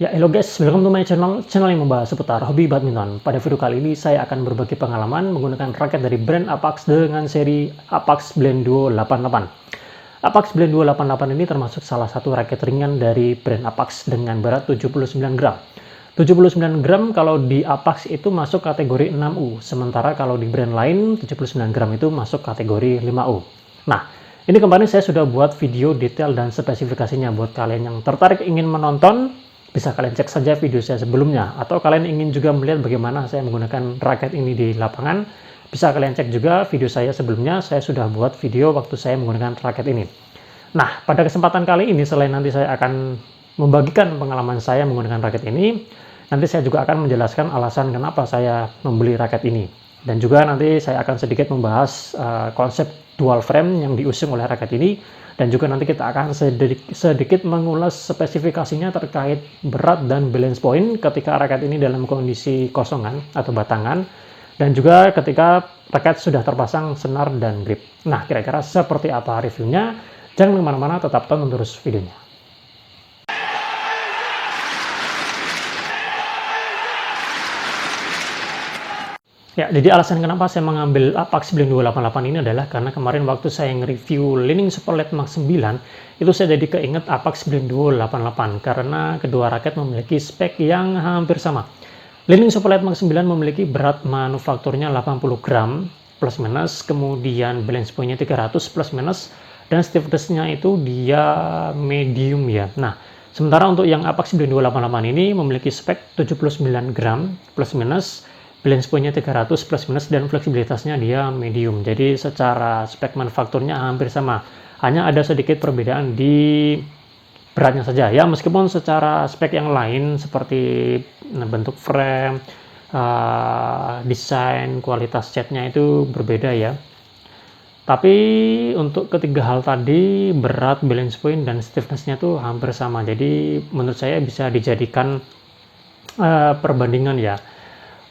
Ya, hello guys, welcome to my channel yang membahas seputar hobi badminton. Pada video kali ini saya akan berbagi pengalaman menggunakan raket dari brand Apax dengan seri Apax Blend Duo 88. Apax Blend Duo 88 ini termasuk salah satu raket ringan dari brand Apax dengan berat 79 gram. 79 gram kalau di Apax itu masuk kategori 6U, sementara kalau di brand lain 79 gram itu masuk kategori 5U. Nah, ini kemarin saya sudah buat video detail dan spesifikasinya buat kalian yang tertarik ingin menonton. Bisa kalian cek saja video saya sebelumnya, atau kalian ingin juga melihat bagaimana saya menggunakan raket ini di lapangan, bisa kalian cek juga video saya sebelumnya. Saya sudah buat video waktu saya menggunakan raket ini. Nah, pada kesempatan kali ini, selain nanti saya akan membagikan pengalaman saya menggunakan raket ini, nanti saya juga akan menjelaskan alasan kenapa saya membeli raket ini. Dan juga nanti saya akan sedikit membahas konsep dual frame yang diusung oleh raket ini. Dan juga nanti kita akan sedikit mengulas spesifikasinya terkait berat dan balance point ketika raket ini dalam kondisi kosongan atau batangan. Dan juga ketika raket sudah terpasang senar dan grip. Nah, kira-kira seperti apa reviewnya? Jangan kemana-mana, tetap tonton terus videonya. Ya, jadi alasan kenapa saya mengambil Apax Blend 288 ini adalah karena kemarin waktu saya nge-review Li-Ning Superlight Max 9, itu saya jadi keinget Apax Blend 288 karena kedua raket memiliki spek yang hampir sama. Li-Ning Superlight Max 9 memiliki berat manufakturnya 80 gram plus minus, kemudian balance point-nya 300 plus minus, dan stiffness-nya itu dia medium ya. Nah, sementara untuk yang Apax Blend 288 ini memiliki spek 79 gram plus minus, balance point-nya 300 plus minus, dan fleksibilitasnya dia medium. Jadi secara spek manufakturnya hampir sama. Hanya ada sedikit perbedaan di beratnya saja. Ya, meskipun secara spek yang lain seperti bentuk frame, desain, kualitas catnya itu berbeda ya. Tapi untuk ketiga hal tadi, berat, balance point, dan stiffness-nya tuh hampir sama. Jadi menurut saya bisa dijadikan perbandingan ya.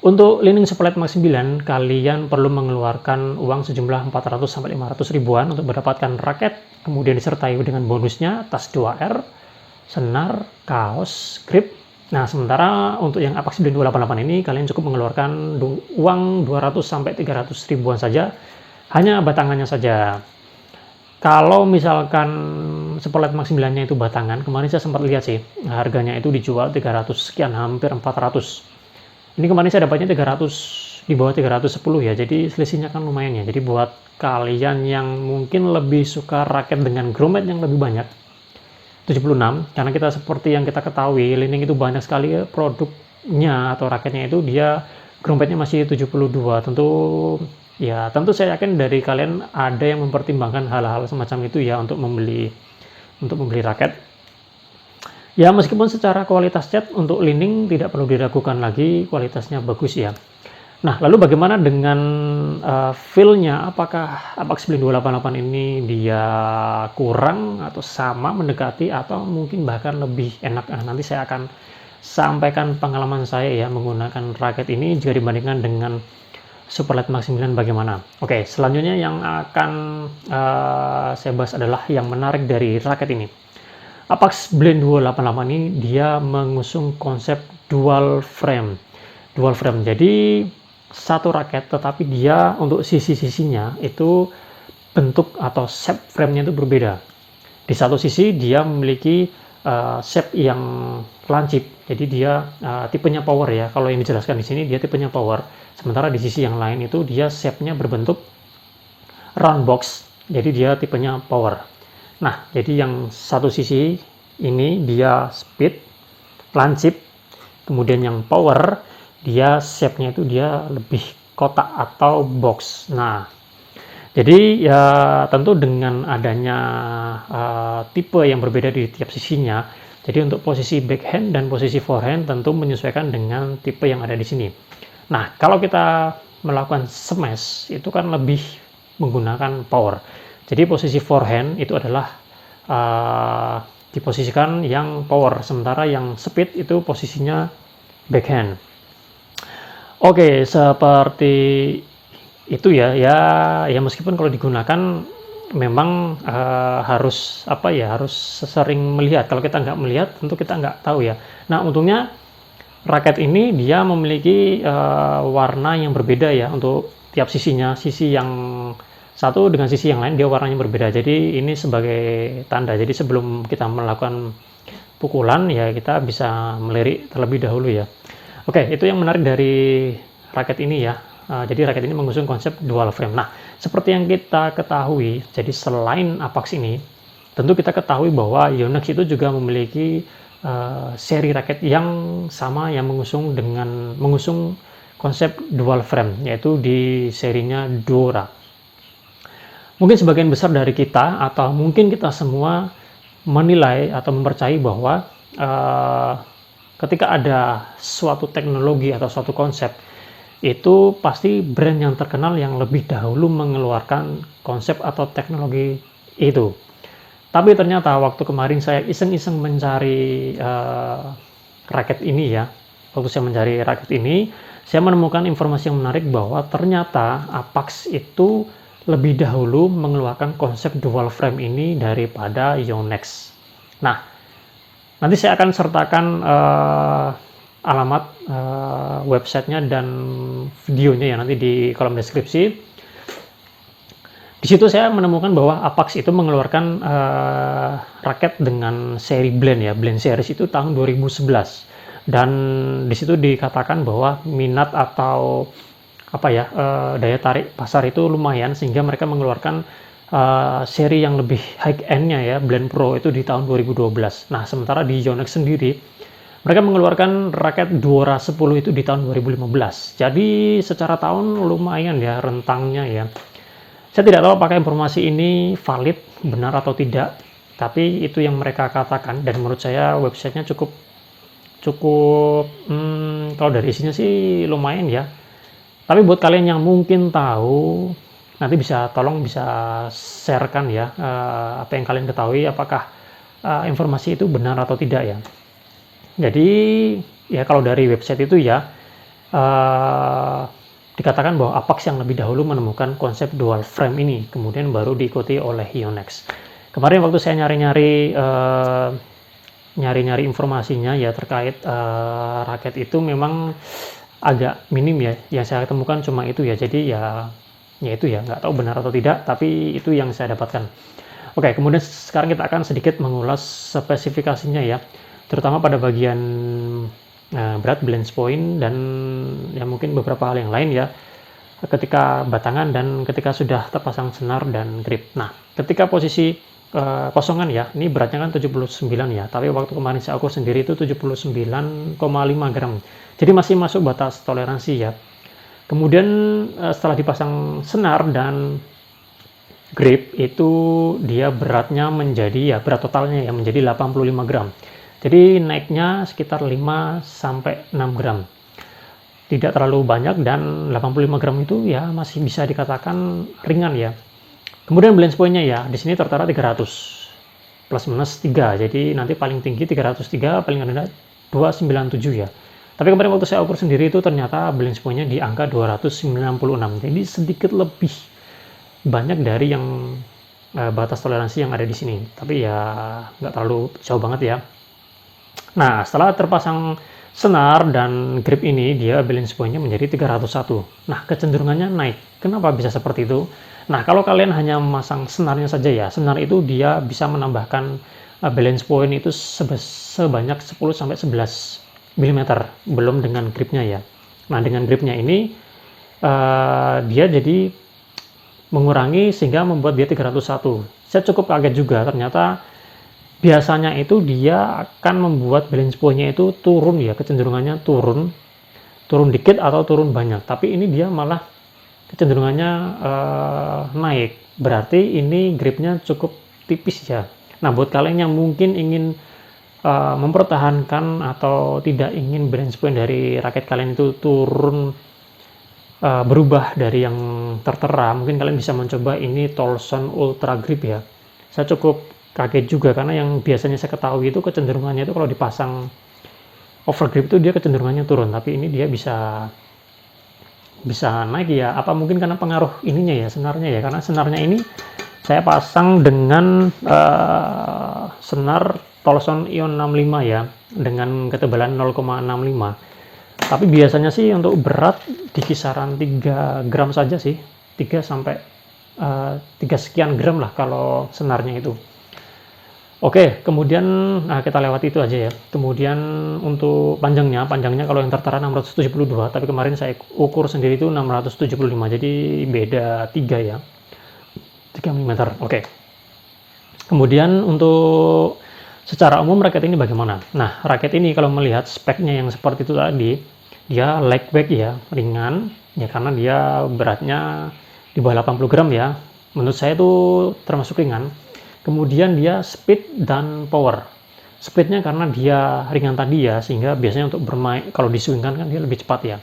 Untuk Li-Ning Superlight Max 9, kalian perlu mengeluarkan uang sejumlah 400-500 ribuan untuk mendapatkan raket, kemudian disertai dengan bonusnya tas 2R, senar, kaos, grip. Nah, sementara untuk yang Apax Blend 288 ini, kalian cukup mengeluarkan uang 200-300 ribuan saja, hanya batangannya saja. Kalau misalkan Superlight Max 9-nya itu batangan, kemarin saya sempat lihat sih, harganya itu dijual 300 sekian, hampir 400. Ini kemarin saya dapatnya 300, di bawah 310 ya, jadi selisihnya kan lumayan ya. Jadi buat kalian yang mungkin lebih suka raket dengan grommet yang lebih banyak, 76, karena kita seperti yang kita ketahui, Li-Ning itu banyak sekali ya, produknya atau raketnya itu dia grommetnya masih 72. Tentu saya yakin dari kalian ada yang mempertimbangkan hal-hal semacam itu ya untuk membeli raket. Ya, meskipun secara kualitas cat untuk Li-Ning tidak perlu diragukan lagi, kualitasnya bagus ya. Nah, lalu bagaimana dengan feel-nya? Apakah Apax Blend 288 ini dia kurang atau sama, mendekati, atau mungkin bahkan lebih enak? Nah, nanti saya akan sampaikan pengalaman saya ya menggunakan raket ini jika dibandingkan dengan Superlight Max 9 bagaimana. Oke, selanjutnya yang akan saya bahas adalah yang menarik dari raket ini. Apax Blend 288 ini dia mengusung konsep dual frame. Dual frame. Jadi satu raket tetapi dia untuk sisi-sisinya itu bentuk atau shape frame-nya itu berbeda. Di satu sisi dia memiliki shape yang lancip. Jadi dia tipenya power ya. Kalau yang dijelaskan di sini dia tipenya power. Sementara di sisi yang lain itu dia shape-nya berbentuk round box. Jadi dia tipenya power. Nah, jadi yang satu sisi ini dia speed, lancip, kemudian yang power, dia shape-nya itu dia lebih kotak atau box. Nah, jadi ya tentu dengan adanya tipe yang berbeda di tiap sisinya, jadi untuk posisi backhand dan posisi forehand tentu menyesuaikan dengan tipe yang ada di sini. Nah, kalau kita melakukan smash, itu kan lebih menggunakan power. Jadi posisi forehand itu adalah diposisikan yang power, sementara yang speed itu posisinya backhand. Oke, seperti itu ya meskipun kalau digunakan memang harus apa ya, harus sering melihat. Kalau kita nggak melihat tentu kita nggak tahu ya. Nah, untungnya raket ini dia memiliki warna yang berbeda ya untuk tiap sisinya. Sisi yang satu dengan sisi yang lain dia warnanya berbeda. Jadi ini sebagai tanda. Jadi sebelum kita melakukan pukulan ya kita bisa melirik terlebih dahulu ya. Oke, itu yang menarik dari raket ini ya. Jadi raket ini mengusung konsep dual frame. Nah, seperti yang kita ketahui, jadi selain Apax ini, tentu kita ketahui bahwa Yonex itu juga memiliki seri raket yang sama yang mengusung konsep dual frame, yaitu di serinya Dora. Mungkin sebagian besar dari kita atau mungkin kita semua menilai atau mempercayai bahwa ketika ada suatu teknologi atau suatu konsep, itu pasti brand yang terkenal yang lebih dahulu mengeluarkan konsep atau teknologi itu. Tapi ternyata waktu kemarin saya iseng-iseng mencari raket ini ya, waktu saya mencari raket ini, saya menemukan informasi yang menarik bahwa ternyata Apax itu lebih dahulu mengeluarkan konsep dual frame ini daripada Yonex. Nah, nanti saya akan sertakan alamat websitenya dan videonya ya nanti di kolom deskripsi. Di situ saya menemukan bahwa Apax itu mengeluarkan raket dengan seri blend ya, blend series itu tahun 2011. Dan di situ dikatakan bahwa minat atau apa ya, daya tarik pasar itu lumayan sehingga mereka mengeluarkan seri yang lebih high end-nya ya, Blend Pro itu di tahun 2012. Nah, sementara di Yonex sendiri mereka mengeluarkan raket Dora 10 itu di tahun 2015. Jadi secara tahun lumayan ya rentangnya ya. Saya tidak tahu apakah informasi ini valid, benar atau tidak, tapi itu yang mereka katakan dan menurut saya websitenya cukup kalau dari isinya sih lumayan ya. Tapi buat kalian yang mungkin tahu, nanti tolong bisa sharekan ya apa yang kalian ketahui, apakah informasi itu benar atau tidak ya. Jadi ya kalau dari website itu ya dikatakan bahwa Apax yang lebih dahulu menemukan konsep dual frame ini, kemudian baru diikuti oleh Yonex. Kemarin waktu saya nyari-nyari informasinya ya terkait raket itu memang agak minim ya, yang saya temukan cuma itu ya. Jadi ya itu ya nggak tahu benar atau tidak, tapi itu yang saya dapatkan. Oke, kemudian sekarang kita akan sedikit mengulas spesifikasinya ya, terutama pada bagian berat, balance point, dan ya mungkin beberapa hal yang lain ya ketika batangan dan ketika sudah terpasang senar dan grip. Nah, ketika posisi kosongan ya, ini beratnya kan 79 ya, tapi waktu kemarin saya ukur sendiri itu 79,5 gram, jadi masih masuk batas toleransi ya. Kemudian setelah dipasang senar dan grip itu dia beratnya menjadi ya, berat totalnya ya menjadi 85 gram. Jadi naiknya sekitar 5-6 gram. Tidak terlalu banyak dan 85 gram itu ya masih bisa dikatakan ringan ya. Kemudian balance point-nya ya, di sini tertera 300 plus minus 3. Jadi nanti paling tinggi 303, paling rendah 297 ya. Tapi kemarin waktu saya ukur sendiri itu ternyata balance point-nya di angka 296. Jadi sedikit lebih banyak dari yang batas toleransi yang ada di sini. Tapi ya nggak terlalu jauh banget ya. Nah, setelah terpasang senar dan grip ini, dia balance point-nya menjadi 301. Nah, kecenderungannya naik. Kenapa bisa seperti itu? Nah, kalau kalian hanya memasang senarnya saja ya, senar itu dia bisa menambahkan balance point itu sebanyak 10-11 mm, belum dengan gripnya ya. Nah, dengan gripnya ini, dia jadi mengurangi sehingga membuat dia 301. Saya cukup kaget juga, ternyata biasanya itu dia akan membuat balance point-nya itu turun ya, kecenderungannya turun dikit atau turun banyak, tapi ini dia malah kecenderungannya naik, berarti ini gripnya cukup tipis ya. Nah, buat kalian yang mungkin ingin mempertahankan atau tidak ingin balance point dari raket kalian itu turun, berubah dari yang tertera, mungkin kalian bisa mencoba ini Tolson Ultra Grip ya. Saya cukup kaget juga karena yang biasanya saya ketahui itu kecenderungannya itu kalau dipasang overgrip itu dia kecenderungannya turun, tapi ini dia bisa naik ya. Apa mungkin karena pengaruh ininya ya, senarnya ya, karena senarnya ini Saya pasang dengan senar Tolson Ion 65 ya, dengan ketebalan 0,65. Tapi biasanya sih untuk berat di kisaran 3 gram saja sih, 3 sampai 3 sekian gram lah kalau senarnya itu. Oke, kemudian kita lewati itu aja ya. Kemudian untuk panjangnya kalau yang tertera 672, tapi kemarin saya ukur sendiri itu 675, jadi beda 3 ya, 3 mm. Oke. Kemudian untuk secara umum raket ini bagaimana? Nah, raket ini kalau melihat speknya yang seperti itu tadi, dia lightweight ya, ringan ya, karena dia beratnya di bawah 80 gram ya. Menurut saya itu termasuk ringan. Kemudian dia speed dan power. Speednya karena dia ringan tadi ya, sehingga biasanya untuk bermain kalau diswingkan kan dia lebih cepat ya.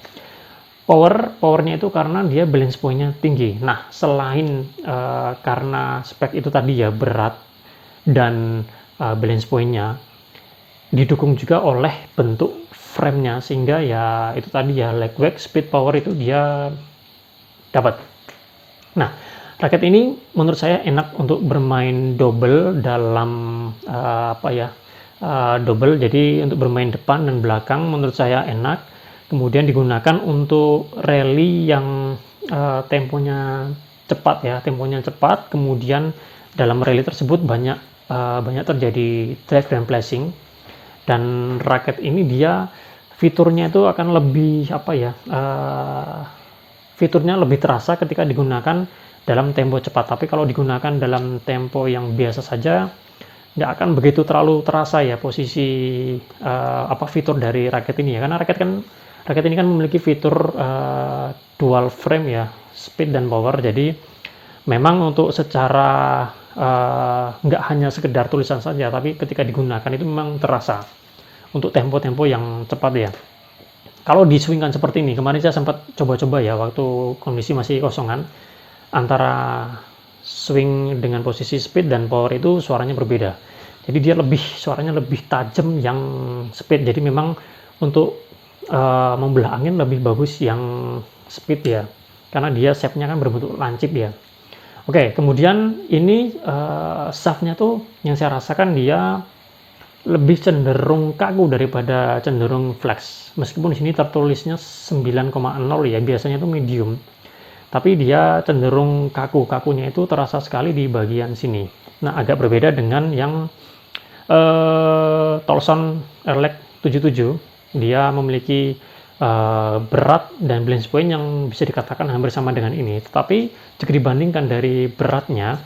Powernya itu karena dia balance point-nya tinggi. Nah, selain karena spek itu tadi ya, berat dan balance point-nya, didukung juga oleh bentuk frame-nya, sehingga ya itu tadi ya, lightweight, speed, power itu dia dapat. Nah, raket ini menurut saya enak untuk bermain double dalam double, jadi untuk bermain depan dan belakang menurut saya enak. Kemudian digunakan untuk rally yang temponya cepat, kemudian dalam rally tersebut banyak terjadi drive dan flashing. Dan raket ini dia fiturnya itu akan lebih fiturnya lebih terasa ketika digunakan dalam tempo cepat. Tapi kalau digunakan dalam tempo yang biasa saja, nggak akan begitu terlalu terasa ya posisi fitur dari raket ini ya, karena raket ini kan memiliki fitur dual frame ya, speed dan power. Jadi memang untuk secara nggak hanya sekedar tulisan saja, tapi ketika digunakan itu memang terasa untuk tempo-tempo yang cepat ya. Kalau diswingkan seperti ini, kemarin saya sempat coba-coba ya waktu kondisi masih kosongan, antara swing dengan posisi speed dan power itu suaranya berbeda. Jadi dia suaranya lebih tajam yang speed. Jadi memang untuk membelah angin lebih bagus yang speed ya, karena dia shape-nya kan berbentuk lancip ya. Oke, kemudian ini shaft-nya tuh yang saya rasakan dia lebih cenderung kaku daripada cenderung flex. Meskipun di sini tertulisnya 9,0 ya, biasanya itu medium. Tapi dia cenderung kaku. Kakunya itu terasa sekali di bagian sini. Nah, agak berbeda dengan yang Tolson Airlag 77. Dia memiliki berat dan balance point yang bisa dikatakan hampir sama dengan ini. Tetapi jika dibandingkan dari beratnya,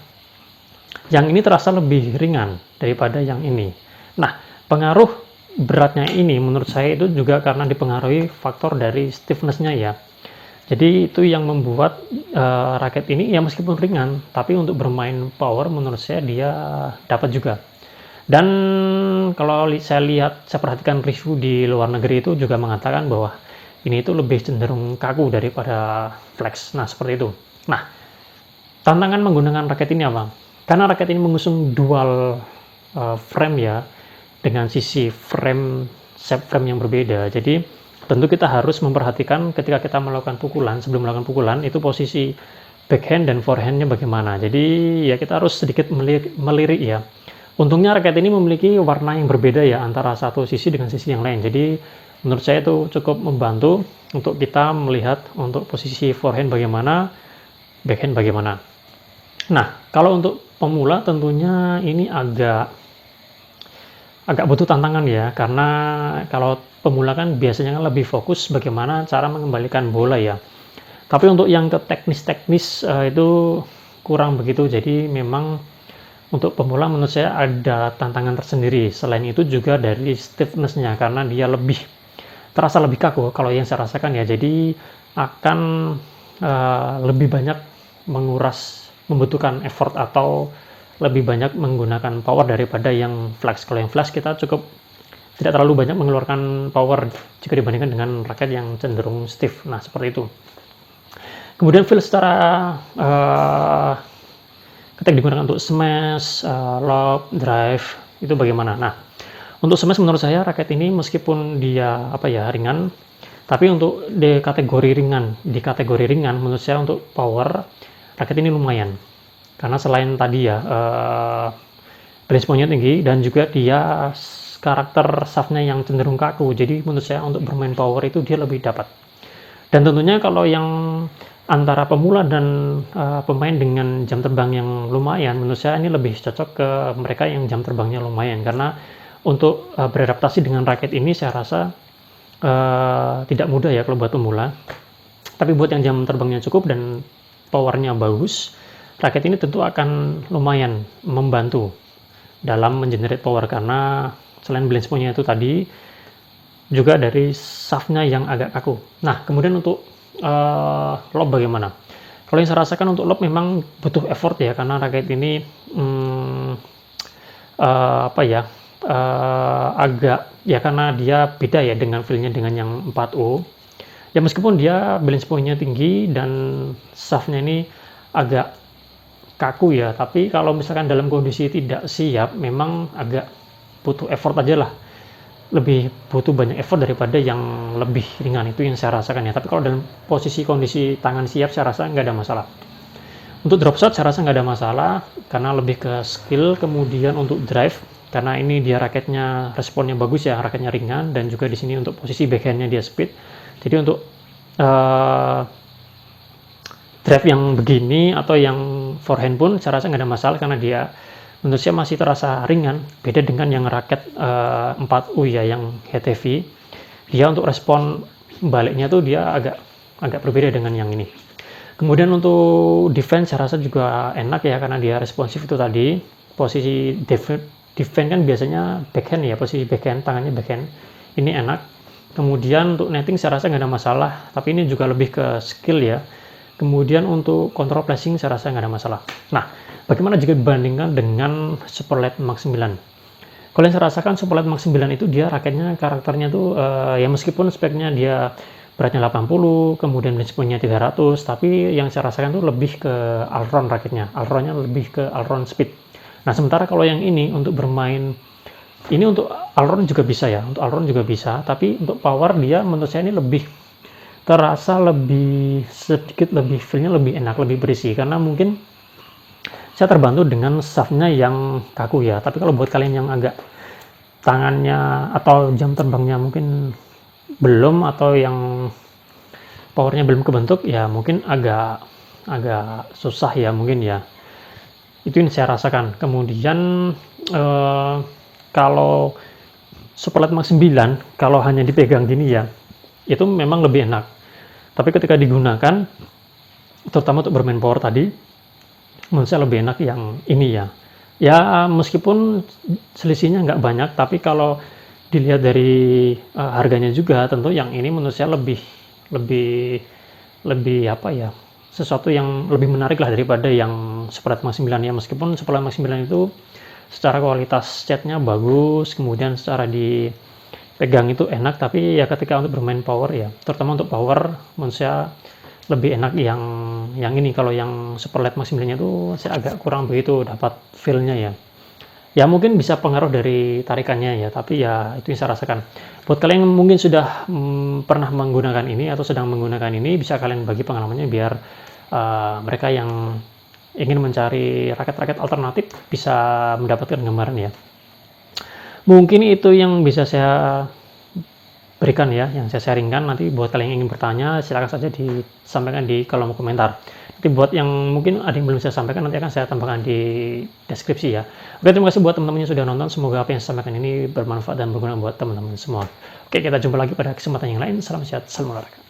yang ini terasa lebih ringan daripada yang ini. Nah, pengaruh beratnya ini menurut saya itu juga karena dipengaruhi faktor dari stiffness-nya ya. Jadi itu yang membuat raket ini ya meskipun ringan, tapi untuk bermain power menurut saya dia dapat juga. Dan kalau saya perhatikan review di luar negeri itu juga mengatakan bahwa ini itu lebih cenderung kaku daripada flex. Nah, seperti itu. Nah, tantangan menggunakan raket ini apa? Karena raket ini mengusung dual frame ya, dengan sisi shape frame yang berbeda. Jadi tentu kita harus memperhatikan ketika kita melakukan pukulan, sebelum melakukan pukulan itu posisi backhand dan forehandnya bagaimana. Jadi ya kita harus sedikit melirik ya. Untungnya raket ini memiliki warna yang berbeda ya antara satu sisi dengan sisi yang lain. Jadi menurut saya itu cukup membantu untuk kita melihat untuk posisi forehand bagaimana, backhand bagaimana. Nah, kalau untuk pemula tentunya ini agak butuh tantangan ya, karena kalau pemula kan biasanya kan lebih fokus bagaimana cara mengembalikan bola ya. Tapi untuk yang ke teknis-teknis itu kurang begitu. Jadi memang untuk pemula menurut saya ada tantangan tersendiri. Selain itu juga dari stiffness-nya, karena dia terasa lebih kaku kalau yang saya rasakan ya. Jadi akan lebih banyak membutuhkan effort atau lebih banyak menggunakan power daripada yang flex. Kalau yang flex kita cukup tidak terlalu banyak mengeluarkan power jika dibandingkan dengan raket yang cenderung stiff. Nah, seperti itu. Kemudian feel secara ketika digunakan untuk smash, lob, drive itu bagaimana? Nah, untuk smash menurut saya raket ini meskipun dia ringan, tapi untuk di kategori ringan menurut saya untuk power raket ini lumayan. Karena selain tadi ya, balance point-nya tinggi dan juga dia karakter shaft-nya yang cenderung kaku. Jadi menurut saya untuk bermain power itu dia lebih dapat. Dan tentunya kalau yang antara pemula dan pemain dengan jam terbang yang lumayan, menurut saya ini lebih cocok ke mereka yang jam terbangnya lumayan. Karena untuk beradaptasi dengan raket ini saya rasa tidak mudah ya kalau buat pemula. Tapi buat yang jam terbangnya cukup dan powernya bagus, raket ini tentu akan lumayan membantu dalam mengenerate power, karena selain balance point-nya itu tadi, juga dari shaft-nya yang agak kaku. Nah, kemudian untuk lob bagaimana? Kalau yang saya rasakan untuk lob memang butuh effort ya, karena raket ini agak ya, karena dia beda ya dengan feel-nya dengan yang 4U. Ya meskipun dia balance point-nya tinggi dan shaft-nya ini agak kaku ya, tapi kalau misalkan dalam kondisi tidak siap memang agak butuh effort aja lah, lebih butuh banyak effort daripada yang lebih ringan, itu yang saya rasakan ya. Tapi kalau dalam posisi kondisi tangan siap saya rasa nggak ada masalah. Untuk drop shot saya rasa nggak ada masalah karena lebih ke skill. Kemudian untuk drive, karena ini dia raketnya responnya bagus ya, raketnya ringan, dan juga di sini untuk posisi backhandnya dia speed. Jadi untuk drive yang begini atau yang forehand pun saya rasa nggak ada masalah, karena dia menurut saya masih terasa ringan, beda dengan yang raket 4U ya, yang head heavy. Dia untuk respon baliknya tuh dia agak berbeda dengan yang ini. Kemudian untuk defense saya rasa juga enak ya, karena dia responsif itu tadi. Posisi defense kan biasanya backhand ya, posisi backhand, tangannya backhand. Ini enak. Kemudian untuk netting saya rasa nggak ada masalah, tapi ini juga lebih ke skill ya. Kemudian untuk control placing saya rasa nggak ada masalah. Nah, bagaimana jika dibandingkan dengan Superlight Max 9? Kalau yang saya rasakan Superlight Max 9 itu dia raketnya, karakternya tuh ya meskipun speknya dia beratnya 80, kemudian balance point-nya 300, tapi yang saya rasakan tuh lebih ke all-round raketnya. All-round-nya lebih ke all-round speed. Nah, sementara kalau yang ini untuk bermain, ini untuk all-round juga bisa ya, untuk all-round juga bisa, tapi untuk power dia menurut saya ini lebih terasa lebih sedikit lebih feel-nya lebih enak, lebih berisi, karena mungkin saya terbantu dengan shaft-nya yang kaku ya. Tapi kalau buat kalian yang agak tangannya atau jam terbangnya mungkin belum, atau yang powernya belum kebentuk ya, mungkin agak susah ya mungkin ya. Itu yang saya rasakan. Kemudian kalau Superlight Max 9 kalau hanya dipegang gini ya, itu memang lebih enak. Tapi ketika digunakan, terutama untuk bermain power tadi, menurut saya lebih enak yang ini ya. Ya meskipun selisihnya nggak banyak, tapi kalau dilihat dari harganya juga, tentu yang ini menurut saya lebih apa ya, sesuatu yang lebih menarik lah daripada yang Superlight Max 9 ya. Meskipun Superlight Max 9 itu secara kualitas catnya bagus, kemudian secara dipegang itu enak, tapi ya ketika untuk bermain power ya, terutama untuk power menurut saya lebih enak yang ini. Kalau yang Superlight Max 9 itu saya agak kurang begitu dapat feel-nya ya. Ya mungkin bisa pengaruh dari tarikannya ya, tapi ya itu yang saya rasakan. Buat kalian yang mungkin sudah pernah menggunakan ini atau sedang menggunakan ini, bisa kalian bagi pengalamannya biar mereka yang ingin mencari raket-raket alternatif bisa mendapatkan gambaran ya. Mungkin itu yang bisa saya berikan ya, yang saya sharingkan. Nanti buat kalian yang ingin bertanya, silakan saja disampaikan di kolom komentar. Nanti buat yang mungkin ada yang belum saya sampaikan, nanti akan saya tambahkan di deskripsi ya. Oke, terima kasih buat teman-teman yang sudah nonton. Semoga apa yang saya sampaikan ini bermanfaat dan berguna buat teman-teman semua. Oke, kita jumpa lagi pada kesempatan yang lain. Salam sehat, salam olahraga.